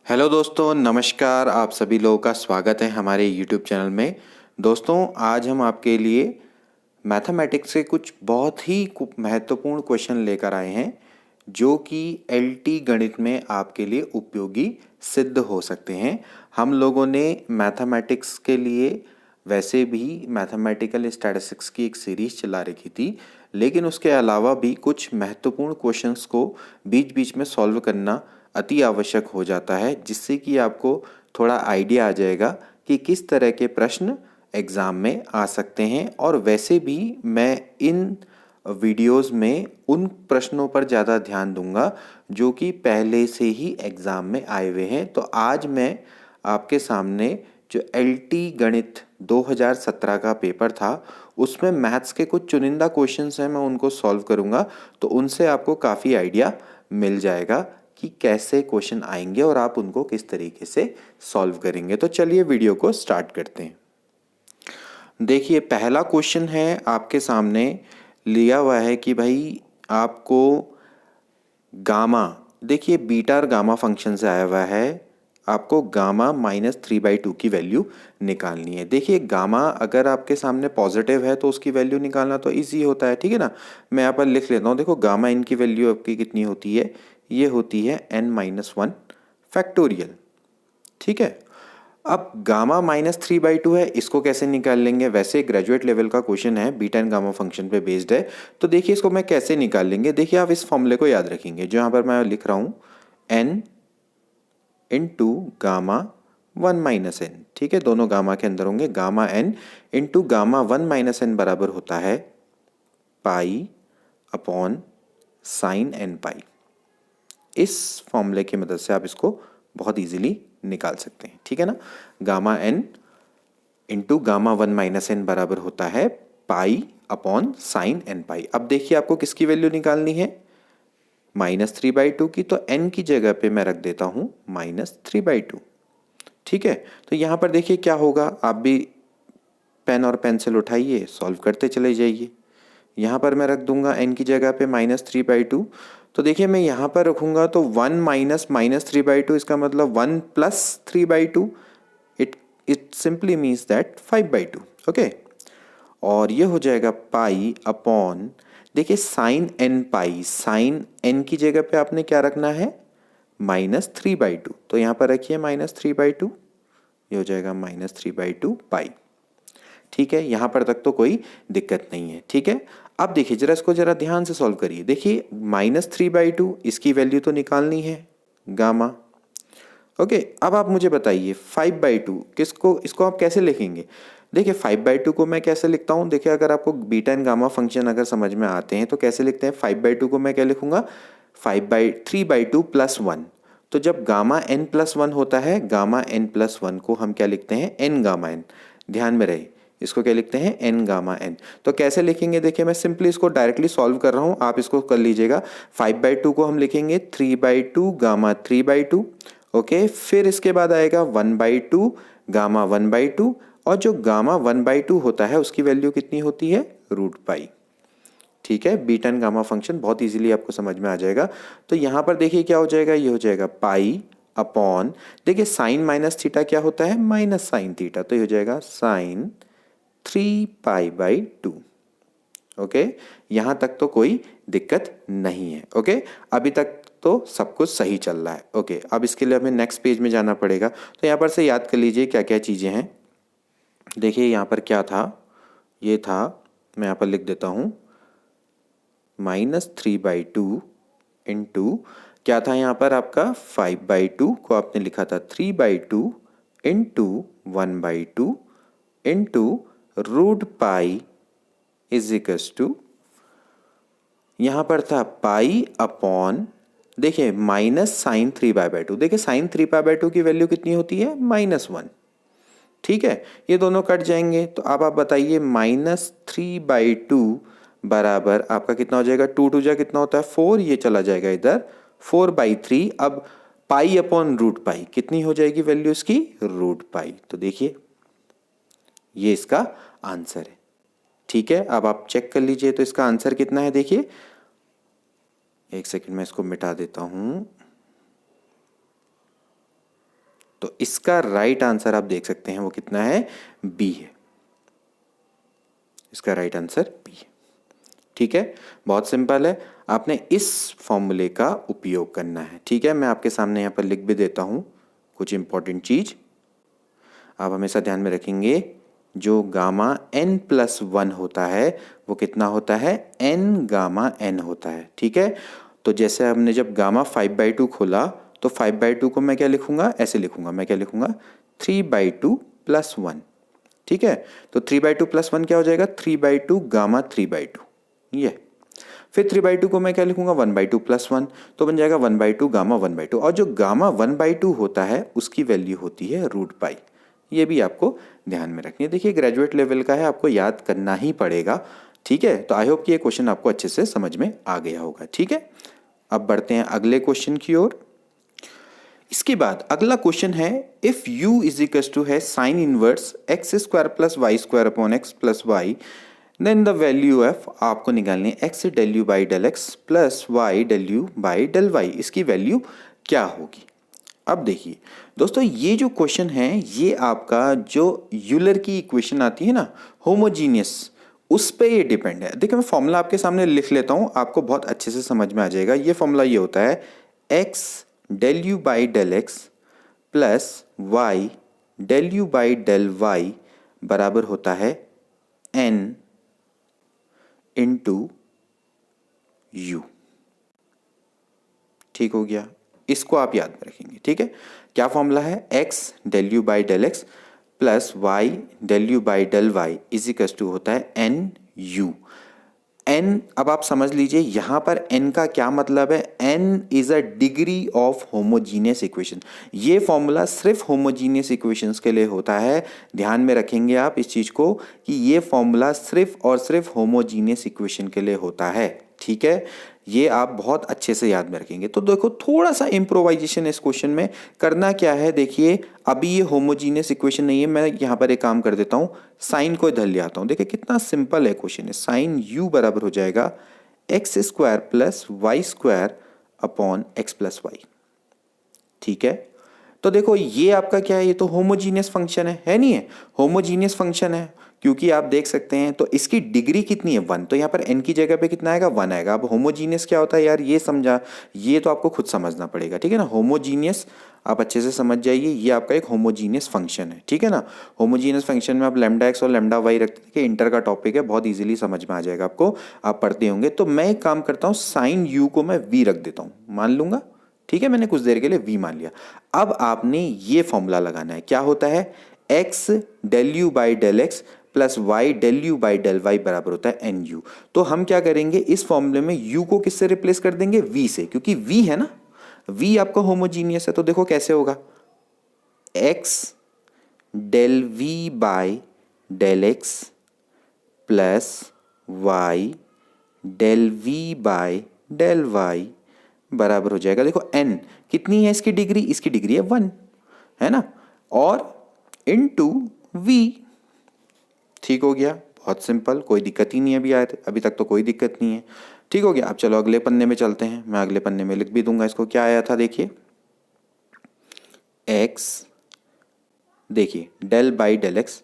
Hello दोस्तों, नमस्कार। आप सभी लोगों का स्वागत है हमारे यूट्यूब चैनल में। दोस्तों, आज हम आपके लिए मैथमेटिक्स के कुछ बहुत ही महत्वपूर्ण क्वेश्चन लेकर आए हैं जो कि एलटी गणित में आपके लिए उपयोगी सिद्ध हो सकते हैं। हम लोगों ने मैथमेटिक्स के लिए वैसे भी मैथमेटिकल स्टैटिस्टिक्स की एक सीरीज चला रखी थी, लेकिन उसके अलावा भी कुछ महत्वपूर्ण क्वेश्चंस को बीच बीच में सॉल्व करना अति आवश्यक हो जाता है, जिससे कि आपको थोड़ा आइडिया आ जाएगा कि किस तरह के प्रश्न एग्ज़ाम में आ सकते हैं। और वैसे भी मैं इन वीडियोस में उन प्रश्नों पर ज़्यादा ध्यान दूंगा जो कि पहले से ही एग्ज़ाम में आए हुए हैं। तो आज मैं आपके सामने जो एलटी गणित 2017 का पेपर था उसमें मैथ्स के कुछ चुनिंदा क्वेश्चंस हैं, मैं उनको सॉल्व करूंगा। तो उनसे आपको काफ़ी आइडिया मिल जाएगा कि कैसे क्वेश्चन आएंगे और आप उनको किस तरीके से सॉल्व करेंगे। तो चलिए वीडियो को स्टार्ट करते हैं। देखिए, पहला क्वेश्चन है आपके सामने लिया हुआ है कि भाई आपको गामा, देखिए बीटा और गामा फंक्शन से आया हुआ है, आपको गामा -3/2 की वैल्यू निकालनी है। देखिए, गामा अगर आपके सामने पॉजिटिव है तो उसकी वैल्यू निकालना तो इजी होता है, ठीक है ना। मैं यहाँ पर लिख लेता हूँ। देखो, गामा इन की वैल्यू आपकी कितनी होती है, ये होती है n-1 फैक्टोरियल, ठीक है। अब गामा -3/2 है, इसको कैसे निकाल लेंगे। वैसे ग्रेजुएट लेवल का क्वेश्चन है, बीटा एंड गामा फंक्शन पे बेस्ड है। तो देखिए इसको मैं कैसे निकाल लेंगे। देखिए, आप इस फॉर्मूले को याद रखेंगे जो यहाँ पर मैं लिख रहा हूँ, n इंटू गामा 1 - n, ठीक है। दोनों गामा के अंदर होंगे। Gamma n into gamma 1 - n बराबर होता है पाई अपॉन साइन n पाई। इस फॉर्मूले की मदद से आप इसको बहुत इजीली निकाल सकते हैं, ठीक है ना। Gamma n into gamma 1 - n बराबर होता है पाई अपॉन साइन n पाई। अब देखिए आपको किसकी वैल्यू निकालनी है, -3/2 की। तो n की जगह पे मैं रख देता हूं -3/2, ठीक है। तो यहां पर देखिए क्या होगा, आप भी पेन और पेंसिल उठाइए, सॉल्व करते चले जाइए। यहाँ पर मैं रख दूंगा n की जगह पे -3/2। तो देखिए मैं यहाँ पर रखूंगा तो 1 माइनस -3/2, इसका मतलब 1 + 3/2। It simply means that 5/2, okay. और ये हो जाएगा पाई अपॉन, देखिए साइन n पाई, साइन n की जगह पे आपने क्या रखना है, -3/2। तो यहाँ पर रखिए -3/2, ये हो जाएगा -3/2 पाई, ठीक है। यहाँ पर तक तो कोई दिक्कत नहीं है, ठीक है। अब देखिए जरा इसको जरा ध्यान से सॉल्व करिए। देखिए -3/2 इसकी वैल्यू तो निकालनी है, गामा, ओके। अब आप मुझे बताइए 5/2 किसको, इसको आप कैसे लिखेंगे। देखिए 5/2 को मैं कैसे लिखता हूँ, देखिए अगर आपको बीटा एंड गामा फंक्शन अगर समझ में आते हैं तो कैसे लिखते हैं। 5/2 को मैं क्या लिखूंगा, 3/2 + 1। तो जब गामा n+1 होता है, गामा n+1 को हम क्या लिखते हैं, n गामा n। ध्यान में रहे, इसको क्या लिखते हैं, n गामा n। तो कैसे लिखेंगे, देखिए मैं सिंपली इसको डायरेक्टली सॉल्व कर रहा हूँ, आप इसको कर लीजिएगा। 5/2 को हम लिखेंगे 3/2 गामा 3/2, ओके। फिर इसके बाद आएगा 1/2 गामा 1/2, और जो गामा 1/2 होता है उसकी वैल्यू कितनी होती है, √पाई, ठीक है। बीटा एंड गामा फंक्शन बहुत इजीली आपको समझ में आ जाएगा। तो यहाँ पर देखिए क्या हो जाएगा, ये हो जाएगा पाई अपॉन, देखिए साइन माइनस थीटा क्या होता है, माइनस साइन थीटा। तो ये हो जाएगा साइन 3π/2, ओके। यहाँ तक तो कोई दिक्कत नहीं है, ओके। अभी तक तो सब कुछ सही चल रहा है, ओके। अब इसके लिए हमें नेक्स्ट पेज में जाना पड़ेगा। तो यहाँ पर से याद कर लीजिए क्या क्या चीज़ें हैं। देखिए यहाँ पर क्या था, ये था, मैं यहाँ पर लिख देता हूँ -3/2 इंटू क्या था यहाँ पर आपका 5/2 को आपने लिखा था 3/2 इंटू 1/2 इंटू √पाई इज इक्वल्स टू, यहाँ पर था पाई अपॉन, देखिए माइनस साइन 3π/2। देखिए साइन 3π/2 की वैल्यू कितनी होती है, -1, ठीक है। ये दोनों कट जाएंगे। तो अब आप बताइए -3/2 बराबर आपका कितना हो जाएगा, 2 2 कितना होता है 4, ये चला जाएगा इधर 4/3। अब पाई अपॉन √पाई कितनी हो जाएगी वैल्यू इसकी, √पाई। तो देखिए ये इसका आंसर है, ठीक है। अब आप चेक कर लीजिए तो इसका आंसर कितना है। देखिए एक सेकंड में इसको मिटा देता हूं, तो इसका राइट आंसर आप देख सकते हैं वो कितना है, बी है। इसका राइट आंसर बी है। ठीक है, बहुत सिंपल है, आपने इस फॉर्मूले का उपयोग करना है। ठीक है, मैं आपके सामने यहाँ पर लिख भी देता हूँ कुछ इंपॉर्टेंट चीज आप हमेशा ध्यान में रखेंगे। जो गामा n प्लस 1 होता है वो कितना होता है, n गामा n होता है। ठीक है, तो जैसे हमने जब गामा 5/2 खोला तो 5/2 को मैं क्या लिखूंगा, ऐसे लिखूंगा, मैं क्या लिखूंगा, 3/2 प्लस 1। ठीक है, तो 3/2 प्लस 1 क्या हो जाएगा, 3/2 गामा 3/2, ये। फिर 3/2 को मैं क्या लिखूंगा, 1/2 प्लस 1, तो बन जाएगा 1/2 गामा 1/2। और जो गामा 1/2 होता है उसकी वैल्यू होती है √π। ये भी आपको ध्यान में रखनी है। देखिए ग्रेजुएट लेवल का है, आपको याद करना ही पड़ेगा। ठीक है, तो आई होप कि ये क्वेश्चन आपको अच्छे से समझ में आ गया होगा। ठीक है, अब बढ़ते हैं अगले क्वेश्चन की ओर। इसके बाद अगला क्वेश्चन है, if u is equal to है sine inverse x² plus y square upon x plus y, then the value of आपको निकालनी है x del u by del x plus y del u by del y, इसकी value क्या होगी। अब देखिए दोस्तों, ये जो क्वेश्चन है ये आपका जो यूलर की इक्वेशन आती है ना, होमोजीनियस, उस पे ये डिपेंड है। देखिए मैं फॉर्मूला आपके सामने लिख लेता हूँ, आपको बहुत अच्छे से समझ में आ जाएगा। ये फॉर्मूला ये होता है x del u by del x plus y del u by del y बराबर होता है n इंटू u। ठीक हो गया, इसको आप याद में रखेंगे। ठीक है, क्या फॉर्मूला है, x del u by del x plus y del u by del y is equal to होता है n u। n अब आप समझ लीजिए यहां पर n का क्या मतलब है, n is a degree of homogeneous equation. ये फॉर्मूला सिर्फ होमोजीनियस इक्वेशंस के लिए होता है। ध्यान में रखेंगे आप इस चीज को कि ये फॉर्मूला सिर्फ और सिर्फ होमोजीनियस इक्वेशन के लिए होता है। ठीक है, ये आप बहुत अच्छे से याद में रखेंगे। तो देखो थोड़ा सा इम्प्रोवाइजेशन इस क्वेश्चन में करना क्या है। देखिए अभी ये होमोजीनियस इक्वेशन नहीं है, मैं यहाँ पर एक काम कर देता हूँ, साइन को इधर ले आता हूँ। देखिए कितना सिंपल है क्वेश्चन है। साइन u बराबर हो जाएगा x² plus y square upon x plus y. ठीक है, तो देखो ये आपका क्या है, ये तो होमोजीनियस फंक्शन है नहीं है, होमोजीनियस फंक्शन है, क्योंकि आप देख सकते हैं तो इसकी डिग्री कितनी है, 1। तो यहाँ पर n की जगह पे कितना आएगा, 1 आएगा। अब होमोजीनियस क्या होता है यार, ये समझा, ये तो आपको खुद समझना पड़ेगा। ठीक है ना, होमोजीनियस आप अच्छे से समझ जाइए, ये आपका एक होमोजीनियस फंक्शन है। ठीक है ना, होमोजीनियस फंक्शन में आप लैम्डा x और लैम्डा y रखते हैं, इंटर का टॉपिक है, बहुत ईजिली समझ में आ जाएगा आपको, आप पढ़ते होंगे। तो मैं एक काम करता हूँ, साइन u को मैं v रख देता हूँ, मान लूंगा। ठीक है, मैंने कुछ देर के लिए v मान लिया। अब आपने ये फॉर्मूला लगाना है, क्या होता है, x del u by del x plus y del u by del y बराबर होता है nu। तो हम क्या करेंगे, इस फॉर्मूले में u को किससे रिप्लेस कर देंगे, v से, क्योंकि v है ना, v आपका होमोजीनियस है। तो देखो कैसे होगा, x del v by del x plus y del v by del y बराबर हो जाएगा, देखो n कितनी है इसकी डिग्री है 1, है ना, और इनटू v। ठीक हो गया, बहुत सिंपल, कोई दिक्कत ही नहीं है अभी तक तो कोई दिक्कत नहीं है। ठीक हो गया, अब चलो अगले पन्ने में चलते हैं, मैं अगले पन्ने में लिख भी दूंगा इसको। क्या आया था देखिए, x, देखिए डेल बाई डेल एक्स,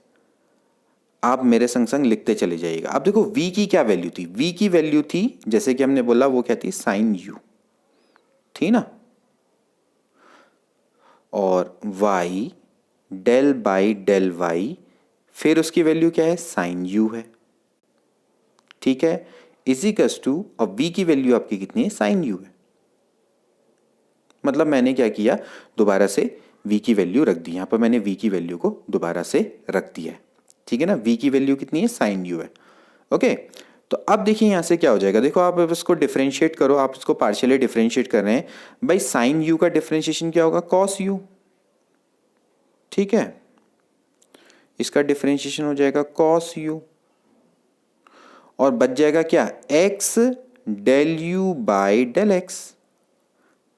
आप मेरे संग संग लिखते चले जाइएगा। अब देखो v की क्या वैल्यू थी, v की वैल्यू थी जैसे कि हमने बोला वो क्या थी, साइन u थी ना, और y del by del y, फिर उसकी वैल्यू क्या है, साइन u है। ठीक है, इजिकल्स टू, और v की वैल्यू आपकी कितनी है, साइन u है। मतलब मैंने क्या किया, दोबारा से v की वैल्यू रख दी, यहां पर मैंने v की वैल्यू को दोबारा से रख दिया है। ठीक है ना, v की वैल्यू कितनी है, साइन u है। ओके, तो अब देखिए यहां से क्या हो जाएगा, देखो आप इसको डिफरेंशिएट करो, आप इसको पार्शियली डिफरेंशिएट कर रहे हैं भाई, साइन u का डिफरेंशिएशन क्या होगा, कॉस u। ठीक है, इसका डिफरेंशिएशन हो जाएगा कॉस u, और बच जाएगा क्या, x del u by del x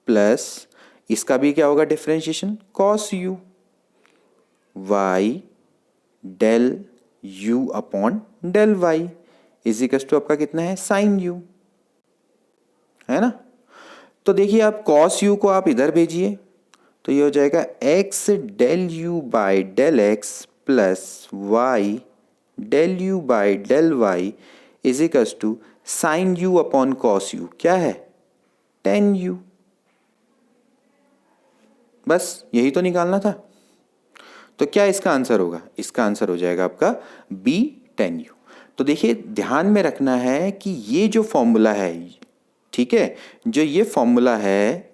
plus इसका भी क्या होगा differentiation, cos u, y del u upon del y is equals to आपका कितना है, साइन u, है ना। तो देखिए आप कॉस u को आप इधर भेजिए, तो ये हो जाएगा x del u by del x plus y del u by del y is equals to sine u upon cos u. क्या है? Tan u. बस यही तो निकालना था। तो क्या इसका आंसर होगा? इसका आंसर हो जाएगा आपका बी, टेन यू। तो देखिए ध्यान में रखना है कि ये जो फॉर्मूला है, ठीक है, जो ये फॉर्मूला है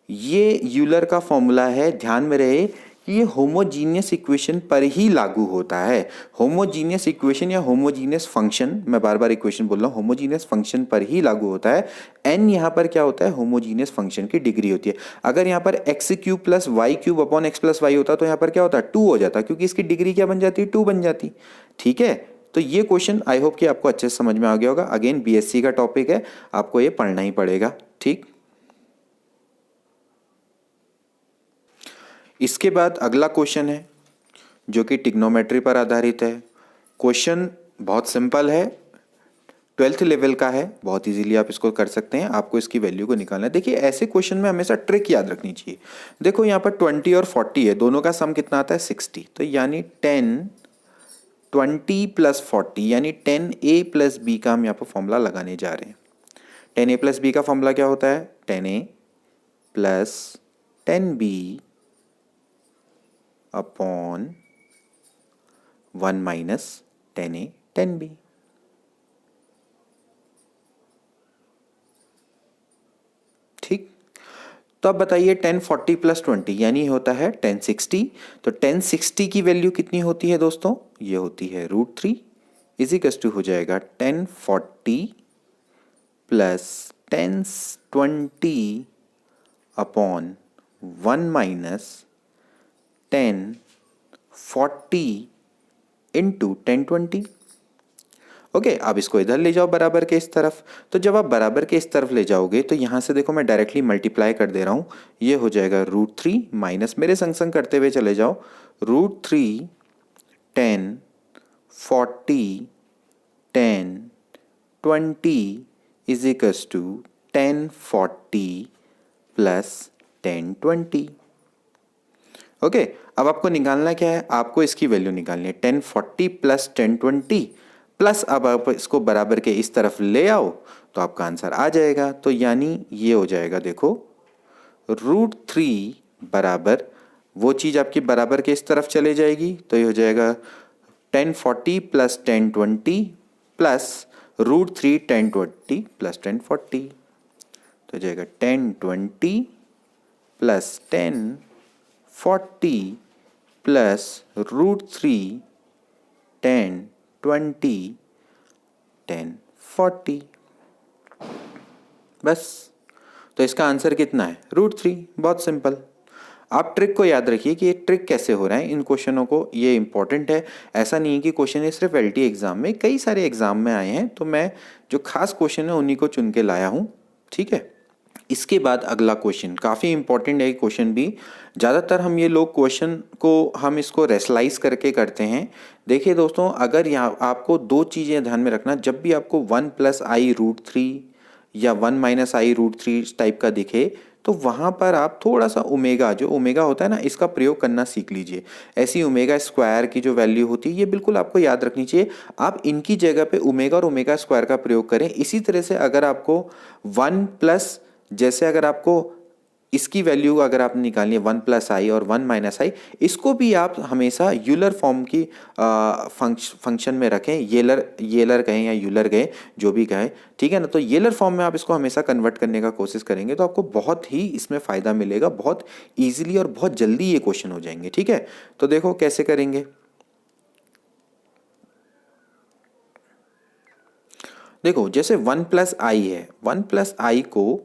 ये यूलर का फॉर्मूला है। ध्यान में रहे कि ये होमोजीनियस इक्वेशन पर ही लागू होता है। होमोजीनियस इक्वेशन या होमोजीनियस फंक्शन, मैं बार बार इक्वेशन बोल रहा हूँ, होमोजीनियस फंक्शन पर ही लागू होता है। एन यहाँ पर क्या होता है? होमोजीनियस फंक्शन की डिग्री होती है। अगर यहाँ पर x cube plus y cube upon x plus y होता तो यहाँ पर क्या होता? 2 हो जाता, क्योंकि इसकी डिग्री क्या बन जाती? 2 बन जाती। ठीक है, तो ये क्वेश्चन आई होप कि आपको अच्छे से समझ में आ गया होगा। अगेन बीएससी का टॉपिक है, आपको ये पढ़ना ही पड़ेगा। ठीक, इसके बाद अगला क्वेश्चन है जो कि ट्रिग्नोमेट्री पर आधारित है। क्वेश्चन बहुत सिंपल है, 12th लेवल का है, बहुत इजीली आप इसको कर सकते हैं। आपको इसकी वैल्यू को निकालना है। देखिए ऐसे क्वेश्चन में हमेशा ट्रिक याद रखनी चाहिए। देखो यहाँ पर 20 और 40 है, दोनों का सम कितना आता है? 60। तो यानी 10 20 प्लस 40 यानी 10a प्लस बी का हम यहाँ पर फॉर्मूला लगाने जा रहे हैं। 10a प्लस बी का फॉर्मूला क्या होता है? 10a plus 10b upon 1 minus 10a 10b। ठीक, तो अब बताइए 1040 प्लस 20 यानी होता है 1060। तो 1060 की वैल्यू कितनी होती है दोस्तों? ये होती है √3 इजिकल्स टू हो जाएगा 1040 plus 1020 upon 1 minus 1040 into 1020। Okay, अब इसको इधर ले जाओ बराबर के इस तरफ। तो जब आप बराबर के इस तरफ ले जाओगे तो यहाँ से देखो मैं डायरेक्टली मल्टीप्लाई कर दे रहा हूँ। ये हो जाएगा √3 माइनस, मेरे संग संग करते हुए चले जाओ, √3 10 40 10 20 is equals to 1040 plus 1020। Okay, अब आपको निकालना क्या है? आपको इसकी वैल्यू निकालनी है 1040 प्लस 1020 प्लस, अब आप इसको बराबर के इस तरफ ले आओ तो आपका आंसर आ जाएगा। तो यानी ये हो जाएगा, देखो √3 बराबर, वो चीज़ आपकी बराबर के इस तरफ चले जाएगी तो ये हो जाएगा 1040 प्लस 1020 प्लस √3 1020 प्लस 1040। तो हो जाएगा 1020 प्लस 1040 प्लस √3 1020 1040। बस, तो इसका आंसर कितना है? √3। बहुत सिंपल। आप ट्रिक को याद रखिए कि ये ट्रिक कैसे हो रहा है इन क्वेश्चनों को, ये इंपॉर्टेंट है। ऐसा नहीं है कि क्वेश्चन ये सिर्फ एलटी एग्जाम में, कई सारे एग्जाम में आए हैं, तो मैं जो खास क्वेश्चन है उन्हीं को चुन के लाया हूँ। ठीक है, इसके बाद अगला क्वेश्चन काफ़ी इंपॉर्टेंट है। क्वेश्चन भी ज़्यादातर हम ये लोग क्वेश्चन को हम इसको रेसलाइज करके करते हैं। देखिए दोस्तों, अगर यहाँ आपको दो चीज़ें ध्यान में रखना, जब भी आपको 1 + i √3 या 1 - i √3 टाइप का दिखे तो वहाँ पर आप थोड़ा सा ओमेगा, जो ओमेगा होता है ना, इसका प्रयोग करना सीख लीजिए। ऐसी ओमेगा स्क्वायर की जो वैल्यू होती है ये बिल्कुल आपको याद रखनी चाहिए। आप इनकी जगह पे ओमेगा और ओमेगा स्क्वायर का प्रयोग करें। इसी तरह से अगर आपको 1 प्लस, जैसे अगर आपको इसकी वैल्यू अगर आपने निकालनी है 1 + i और 1 - i, इसको भी आप हमेशा यूलर फॉर्म की फंक्शन में रखें। येलर कहें या यूलर कहें, जो भी कहें, ठीक है ना। तो येलर फॉर्म में आप इसको हमेशा कन्वर्ट करने का कोशिश करेंगे तो आपको बहुत ही इसमें फ़ायदा मिलेगा। बहुत ईजिली और बहुत जल्दी ये क्वेश्चन हो जाएंगे। ठीक है, तो देखो कैसे करेंगे। देखो जैसे 1 + i है, 1 + i को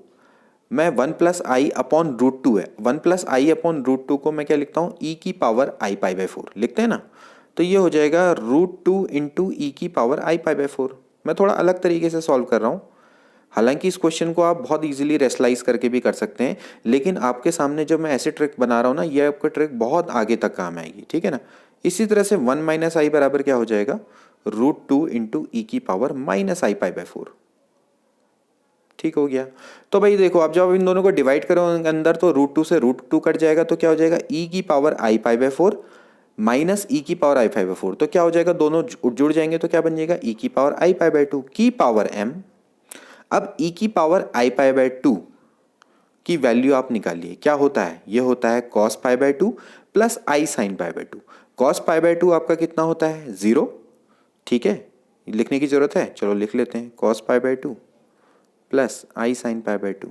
मैं 1 + i अपॉन √2 है, 1 + i अपॉन √2 को मैं क्या लिखता हूँ? e⁴ लिखते हैं ना। तो ये हो जाएगा √2 इंटू e⁴ मैं थोड़ा अलग तरीके से सॉल्व कर रहा हूँ। हालांकि इस क्वेश्चन को आप बहुत इजीली रेसलाइज करके भी कर सकते हैं, लेकिन आपके सामने जब मैं ऐसे ट्रिक बना रहा हूँ ना, ये आपका ट्रिक बहुत आगे तक काम आएगी। ठीक है ना। इसी तरह से 1 - i बराबर क्या हो जाएगा? √2 इंटू e⁴ -i⁴। ठीक हो गया। तो भाई देखो, आप जब इन दोनों को डिवाइड करो अंदर तो √2 से √2 कट जाएगा, तो क्या हो जाएगा e की power I pi by 4 minus e की पावर आई पाई बाई 4। तो क्या हो जाएगा, दोनों जुड़ जाएंगे तो क्या बन जाएगा e की पावर आई पाई बाई 2 की पावर m। अब e की पावर आई पाई बाई 2 की वैल्यू आप निकालिए, क्या होता है, ये होता है cos pi by 2 plus I sine pi by 2। cos pi by 2 आपका कितना होता है, 0। ठीक है, लिखने की जरूरत है, चलो लिख लेते हैं, cos pi by 2 plus I sine pi by 2,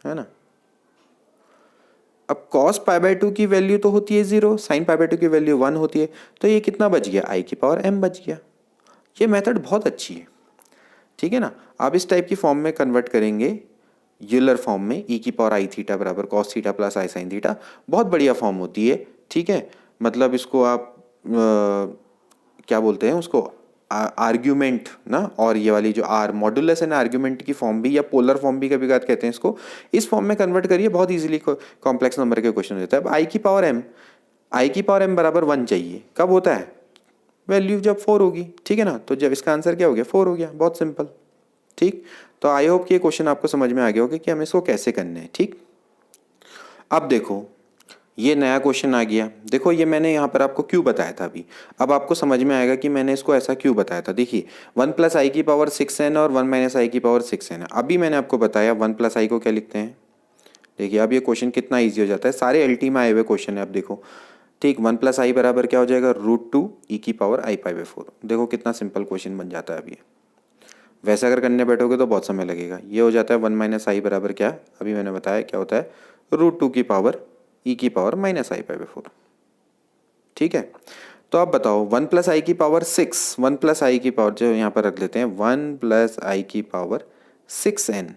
है ना। अब cos पाई बाई 2 की वैल्यू तो होती है 0, साइन पाई बाई 2 की वैल्यू 1 होती है, तो ये कितना बच गया, आई की पावर m बच गया। ये मेथड बहुत अच्छी है, ठीक है ना। आप इस टाइप की फॉर्म में कन्वर्ट करेंगे, यूलर फॉर्म में, e की पावर आई थीटा बराबर कॉस थीटा प्लस आई साइन थीटा, बहुत बढ़िया फॉर्म होती है, ठीक है। मतलब इसको आप क्या बोलते हैं उसको, आर्ग्यूमेंट ना, और ये वाली जो आर मॉड्यूलस है ना, आर्ग्यूमेंट की फॉर्म भी या पोलर फॉर्म भी कभी कभार कहते हैं इसको, इस फॉर्म में कन्वर्ट करिए, बहुत इजीली कॉम्प्लेक्स नंबर के क्वेश्चन होता है। अब आई की पावर m बराबर 1 चाहिए, कब होता है, वैल्यू जब 4 होगी, ठीक है ना। तो जब इसका आंसर क्या हो गया, 4 हो गया, बहुत सिंपल। ठीक, तो आई होप कि ये क्वेश्चन आपको समझ में आ गया होगा कि हमें इसको कैसे करना है। ठीक, अब देखो ये नया क्वेश्चन आ गया। देखो ये मैंने यहाँ पर आपको क्यों बताया था अभी, अब आपको समझ में आएगा कि मैंने इसको ऐसा क्यों बताया था। देखिए 1 प्लस आई की पावर 6n और 1 माइनस आई की पावर 6n है। अभी मैंने आपको बताया 1 प्लस आई को क्या लिखते हैं। देखिए अब ये क्वेश्चन कितना ईजी हो जाता है, सारे एलटी में आए हुए क्वेश्चन है। अब देखो, ठीक, 1 प्लस आई बराबर क्या हो जाएगा, √2 e की पावर आई पाई बाई 4। देखो कितना सिंपल क्वेश्चन बन जाता है। अब ये वैसे अगर करने बैठोगे तो बहुत समय लगेगा। ये हो जाता है 1 माइनस आई बराबर क्या, अभी मैंने बताया क्या होता है, √2 की पावर e की power minus I pi by 4। ठीक है, तो आप बताओ 1 प्लस आई की पावर 6, 1 प्लस आई की पावर जो यहाँ पर रख लेते हैं 1 प्लस आई की पावर 6n,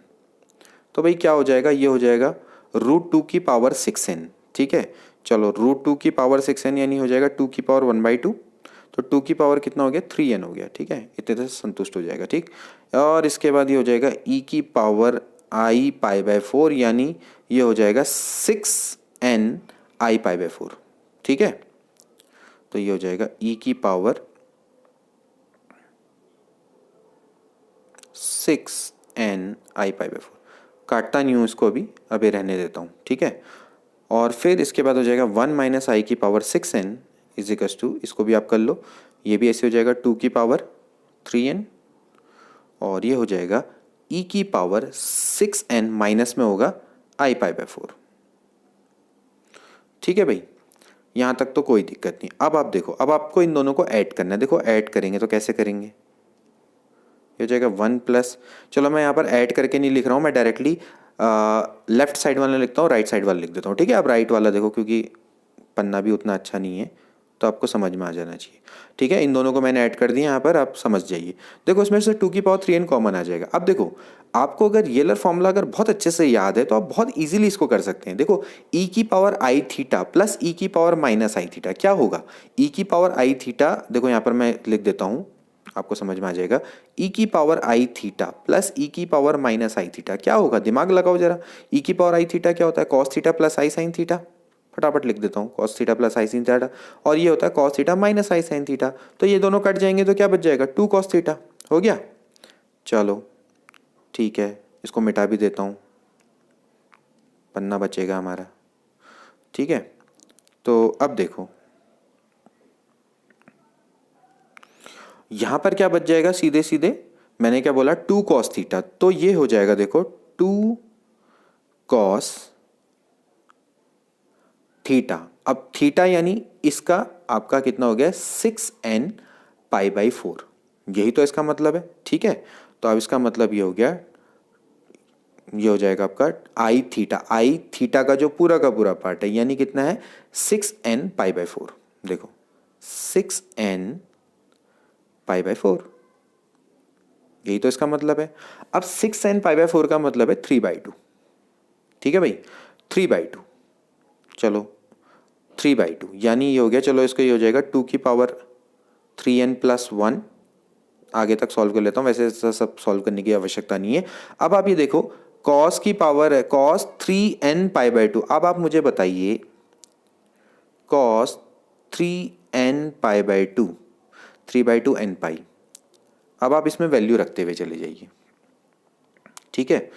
तो भाई क्या हो जाएगा, ये हो जाएगा √2 की पावर 6n। ठीक है, चलो √2 की पावर 6n यानी हो जाएगा 2 की पावर 1/2, तो 2 की पावर कितना हो गया, 3n हो गया। ठीक है, इतने से संतुष्ट हो जाएगा। ठीक, और इसके बाद ये हो जाएगा e की पावर आई पाई बाई 4 यानी ये हो जाएगा 6n आई पाई बाई 4। ठीक है, तो ये हो जाएगा e की power 6n I pi by 4। काटता नहीं हूँ इसको अभी रहने देता हूँ। ठीक है, और फिर इसके बाद हो जाएगा 1 माइनस आई की पावर 6n इजिकल्स टू, इसको भी आप कर लो, ये भी ऐसे हो जाएगा 2 की पावर 3n, और ये हो जाएगा e की पावर 6n माइनस में होगा आई पाई बाई 4। ठीक है भाई, यहाँ तक तो कोई दिक्कत नहीं। अब आप देखो, अब आपको इन दोनों को ऐड करना है। देखो ऐड करेंगे तो कैसे करेंगे, ये हो जाएगा 1 प्लस, चलो मैं यहाँ पर ऐड करके नहीं लिख रहा हूँ, मैं डायरेक्टली लेफ्ट साइड वाला लिखता हूँ, राइट साइड वाला लिख देता हूँ। ठीक है, अब राइट वाला देखो, क्योंकि पन्ना भी उतना अच्छा नहीं है तो आपको समझ में आ जाना चाहिए। ठीक है, इन दोनों को मैंने ऐड कर दिया यहाँ पर, आप समझ जाइए। देखो इसमें से 2 की पावर 3n कॉमन आ जाएगा। अब देखो आपको अगर यूलर फॉर्मूला अगर बहुत अच्छे से याद है तो आप बहुत इजीली इसको कर सकते हैं। देखो e की पावर आई थीटा प्लस e की पावर माइनस आई थीटा क्या होगा, e की पावर आई थीटा, देखो यहाँ पर मैं लिख देता हूँ, आपको समझ में आ जाएगा। e की पावर आई थीटा प्लस e की पावर माइनस आई थीटा क्या होगा, दिमाग लगाओ जरा। e की पावर आई थीटा क्या होता है, कॉस थीटा प्लस आई साइन थीटा, फटाफट लिख देता हूँ, कॉस थीटा प्लस आई साइन थीटा, और ये होता है कॉस थीटा माइनस आई साइन थीटा। तो ये दोनों कट जाएंगे तो क्या बच जाएगा, 2 कॉस थीटा हो गया। चलो ठीक है, इसको मिटा भी देता हूँ, पन्ना बचेगा हमारा। ठीक है, तो अब देखो यहाँ पर क्या बच जाएगा, सीधे सीधे मैंने क्या बोला, 2 कॉस थीटा, तो ये हो जाएगा देखो 2 कॉस थीटा। अब थीटा यानी इसका आपका कितना हो गया, 6n पाई बाई 4, यही तो इसका मतलब है। ठीक है, तो अब इसका मतलब ये हो गया, ये हो जाएगा आपका आई थीटा का जो पूरा का पूरा पार्ट है यानी कितना है, 6n पाई बाई 4। देखो 6n पाई बाई 4, यही तो इसका मतलब है। अब 6n पाई बाई 4 का मतलब है 3/2। ठीक है भाई, 3/2, चलो 3/2 यानी ये हो गया। चलो इसको ये हो जाएगा 2 की पावर 3n प्लस 1, आगे तक सॉल्व कर लेता हूँ, वैसे सब सॉल्व करने की आवश्यकता नहीं है। अब आप ये देखो कॉस की पावर है कॉस 3n पाई बाई 2। अब आप मुझे बताइए cos 3n pi by 2, 3/2 n पाई। अब आप इसमें वैल्यू रखते हुए चले जाइए। ठीक है।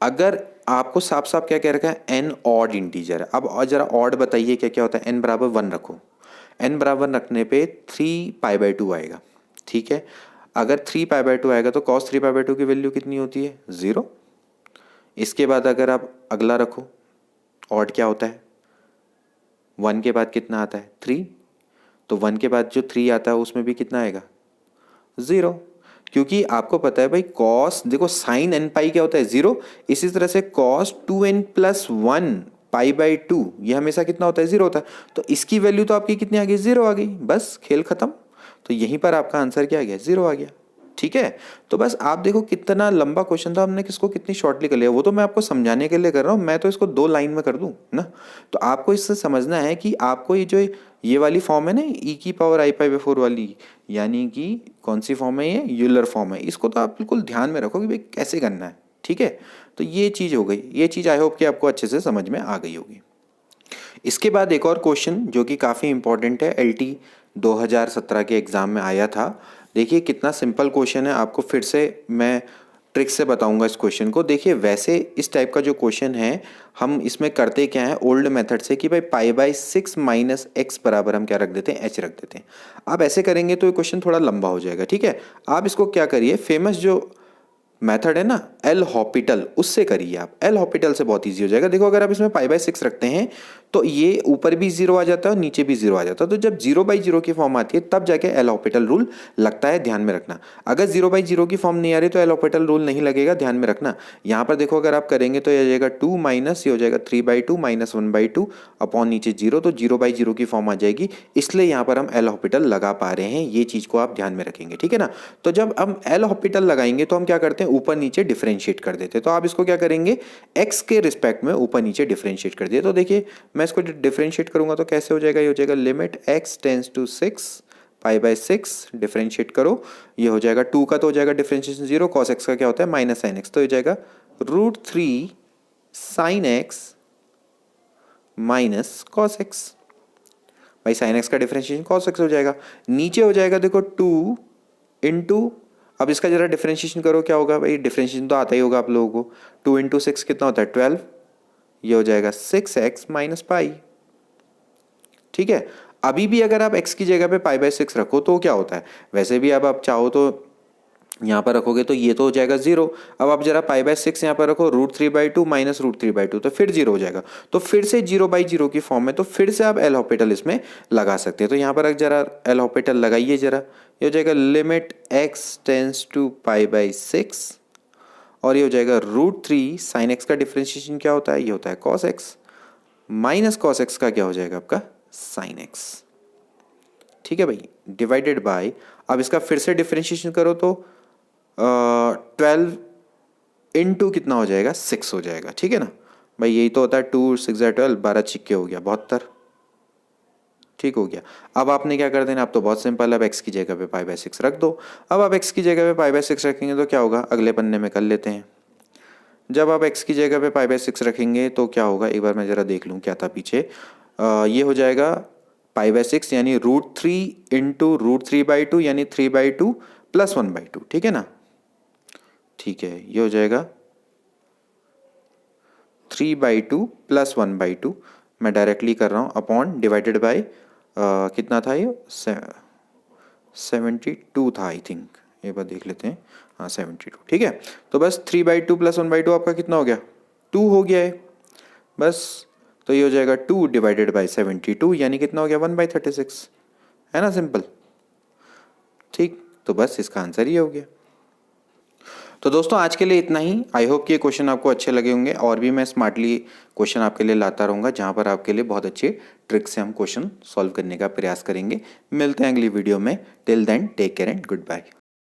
अगर आपको साफ साफ क्या कह रखा है, एन ऑड इंटीजर है। अब जरा ऑड बताइए क्या क्या होता है। एन बराबर 1 रखो, एन बराबर रखने पे 3π/2 आएगा, ठीक है। अगर 3π/2 आएगा तो cos 3π/2 की वैल्यू कितनी होती है, 0। इसके बाद अगर आप अगला रखो, ऑड क्या होता है, 1 के बाद कितना आता है, 3, तो 1 के बाद जो 3 आता है उसमें भी कितना आएगा, 0। क्योंकि आपको पता है भाई कॉस, देखो साइन एन पाई क्या होता है, 0। इसी तरह से कॉस 2n+1π/2 ये हमेशा कितना होता है, 0 होता है। तो इसकी वैल्यू तो आपकी कितनी आ गई, 0 आ गई, बस खेल खत्म। तो यहीं पर आपका आंसर क्या आ गया, 0 आ गया, ठीक है। तो बस आप देखो कितना लंबा क्वेश्चन था, हमने किसको कितनी शॉर्टली कर लिया। वो तो मैं आपको समझाने के लिए कर रहा हूँ, मैं तो इसको 2 लाइन में कर दूं ना। तो आपको इससे समझना है कि आपको ये जो ये वाली फॉर्म है ना, e⁻i⁴ वाली, यानी कि कौन सी फॉर्म है, ये यूलर फॉर्म है। इसको तो आप बिल्कुल ध्यान में रखो कि भाई कैसे करना है, ठीक है। तो ये चीज़ हो गई, ये चीज़ आई होप कि आपको अच्छे से समझ में आ गई होगी। इसके बाद एक और क्वेश्चन जो कि काफ़ी इंपॉर्टेंट है, LT 2017 के एग्ज़ाम में आया था। देखिए कितना सिंपल क्वेश्चन है, आपको फिर से मैं ट्रिक से बताऊंगा इस क्वेश्चन को। देखिए वैसे इस टाइप का जो क्वेश्चन है, हम इसमें करते क्या है ओल्ड मेथड से कि भाई π/6 - x बराबर हम क्या रख देते हैं, h रख देते हैं। आप ऐसे करेंगे तो ये क्वेश्चन थोड़ा लंबा हो जाएगा, ठीक है। आप इसको क्या करिए, फेमस जो मेथड है ना एल हॉपिटल, उससे करिए आप। एल हॉपिटल से बहुत इजी हो जाएगा। देखो अगर आप इसमें π/6 रखते हैं तो ये ऊपर भी 0 आ जाता है और नीचे भी 0 आ जाता है। तो जब 0/0 की फॉर्म आती है तब जाके एल हॉपिटल रूल लगता है, ध्यान में रखना। अगर 0/0 की फॉर्म नहीं आ रही तो एल हॉपिटल रूल नहीं लगेगा, ध्यान में रखना। यहाँ पर देखो अगर आप करेंगे तो ये हो जाएगा 2 माइनस, ये हो जाएगा 3/2 - 1/2 अपॉन नीचे 0, तो 0/0 की फॉर्म आ जाएगी। इसलिए यहाँ पर हम एल हॉपिटल लगा पा रहे हैं, ये चीज़ को आप ध्यान में रखेंगे, ठीक है ना। तो जब हम एल हॉपिटल लगाएंगे तो हम क्या करते हैं, ऊपर नीचे डिफरेंशिएट कर देते हैं। तो आप इसको क्या करेंगे, x के रिस्पेक्ट में ऊपर नीचे डिफरेंशिएट कर दिए। तो देखिए मैं इसको डिफरेंशिएट करूंगा तो कैसे हो जाएगा, ये हो जाएगा limit x tends to 6 π/6 differentiate करो, ये हो जाएगा 2 का तो हो जाएगा डिफरेंशिएशन 0, cos x का क्या होता है -sin x, तो हो जाएगा √3 sin x cos x। भाई sin x का डिफरेंशिएशन cos x हो जाएगा, नीचे हो जाएगा देखो 2 इंटू, अब इसका जरा डिफरेंशिएशन करो क्या होगा, भाई डिफरेंशिएशन तो आता ही होगा आप लोगों को। 2 × 6 कितना होता है 12, ये हो जाएगा 6x - π, ठीक है। अभी भी अगर आप x की जगह पे π/6 रखो तो क्या होता है, वैसे भी अब आप चाहो तो यहाँ पर रखोगे तो ये तो हो जाएगा 0। अब आप जरा π/6 यहाँ पर रखो, √3/2 - √3/2 तो फिर 0 हो जाएगा। तो फिर से 0/0 की फॉर्म में, तो फिर से आप एल हॉपिटल इसमें लगा सकते हैं। तो यहाँ पर जरा एल हॉपिटल लगाइए जरा, ये हो जाएगा लिमिट x टेंड्स टू π/6 और ये हो जाएगा √3 sin x का डिफरेंशिएशन क्या होता है, ये होता है cos x, minus cos x का क्या हो जाएगा आपका sin x, ठीक है भाई, डिवाइडेड बाय, अब इसका फिर से डिफरेंशिएशन करो तो 12 इंटू कितना हो जाएगा 6 हो जाएगा, ठीक है ना भाई। यही तो होता है 2 6 12, 12 छिक्के हो गया 72, ठीक हो गया। अब आपने क्या कर देना, आप तो बहुत सिंपल, अब x की जगह पे π/6 रख दो। अब आप x की जगह पे π/6 रखेंगे तो क्या होगा, अगले पन्ने में कर लेते हैं। जब आप x की जगह पे π/6 रखेंगे तो क्या होगा, एक बार मैं जरा देख लूँ क्या था पीछे। ये हो जाएगा π/6 यानी √3 इंटू √3/2 यानी 3/2 + 1/2, ठीक है ना, ठीक है। ये हो जाएगा 3/2 + 1/2, मैं डायरेक्टली कर रहा हूँ, अपॉन डिवाइडेड बाय कितना था ये 72 था आई थिंक, एक बार देख लेते हैं, हाँ 72, ठीक है। तो बस 3/2 + 1/2 आपका कितना हो गया, 2 हो गया है बस। तो ये हो जाएगा 2 डिवाइडेड बाय 72 यानी कितना हो गया 1/36, है ना, सिंपल, ठीक। तो बस इसका आंसर ये हो गया। तो दोस्तों आज के लिए इतना ही। आई होप कि ये क्वेश्चन आपको अच्छे लगे होंगे, और भी मैं स्मार्टली क्वेश्चन आपके लिए लाता रहूँगा जहाँ पर आपके लिए बहुत अच्छे ट्रिक से हम क्वेश्चन सॉल्व करने का प्रयास करेंगे। मिलते हैं अगली वीडियो में, till then take care and good bye.